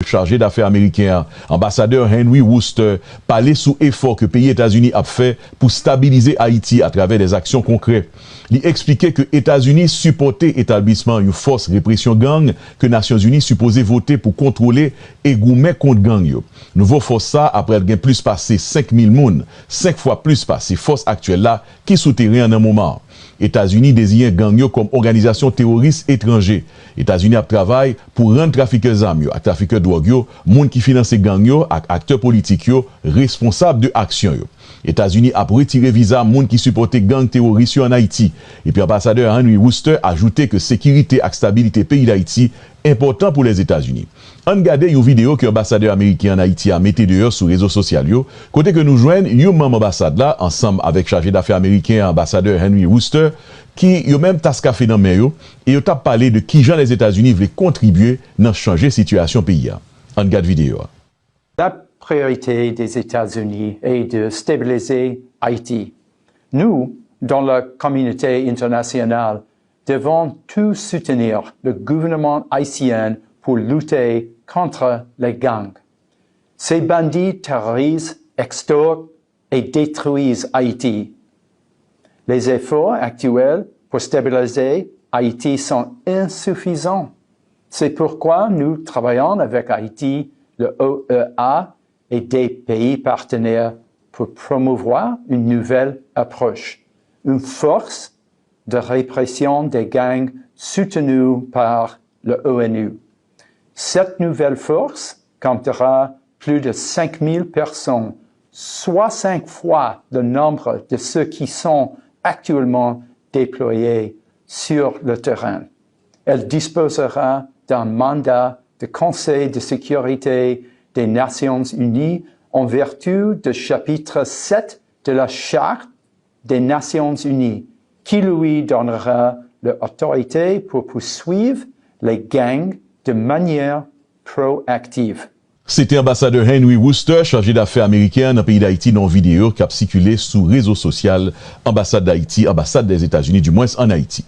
Chargé d'affaires américain, ambassadeur Henry Wooster, parlait sous effort que le pays États-Unis a fait pour stabiliser Haïti à travers des actions concrètes. Il expliquait que les États-Unis supportaient l'établissement d'une force répression gang que les Nations Unies supposaient voter pour contrôler et goumer contre gang. Nouveau force ça, après elle a plus passé 5000 moun, 5 fois plus passé force actuelle là qui souterrain en un moment. États-Unis désignent gang yo comme organisation terroriste étranger. États-Unis a travaillé pour rendre trafiqueurs d'armes, ak trafiqueurs de drogue yo, moun qui finance gang yo, ak acteurs politiques yo, responsables de action yo. États-Unis a retiré visa moun qui supportait gang terroriste en Haïti. Et puis ambassadeur Henry Wooster a ajouté que sécurité et stabilité pays d'Haïti important pour les États-Unis. On regarde une vidéo que l'ambassadeur américain en Haïti a mis dehors sur les réseaux sociaux. Côté que nous joignons, une même ambassade là, ensemble avec chargé d'affaires américain, ambassadeur Henry Wooster, qui a même tasse café dans le et il a parlé de qui les États-Unis veulent contribuer dans changer la situation pays. On regarde vidéo. La priorité des États-Unis est de stabiliser Haïti. Nous, dans la communauté internationale, devons tous soutenir le gouvernement haïtien pour lutter contre les gangs. Ces bandits terrorisent, extorquent et détruisent Haïti. Les efforts actuels pour stabiliser Haïti sont insuffisants. C'est pourquoi nous travaillons avec Haïti, le OEA et des pays partenaires pour promouvoir une nouvelle approche, une force de répression des gangs soutenue par le ONU. Cette nouvelle force comptera plus de 5000 personnes, soit 5 fois le nombre de ceux qui sont actuellement déployés sur le terrain. Elle disposera d'un mandat de Conseil de sécurité des Nations Unies en vertu du chapitre 7 de la Charte des Nations Unies, qui lui donnera l'autorité pour poursuivre les gangs de manière proactive. C'était ambassadeur Henry Wooster, chargé d'affaires américain dans le pays d'Haïti, dans une vidéo qui a circulé sur réseau social, ambassade d'Haïti, ambassade des États-Unis, du moins en Haïti.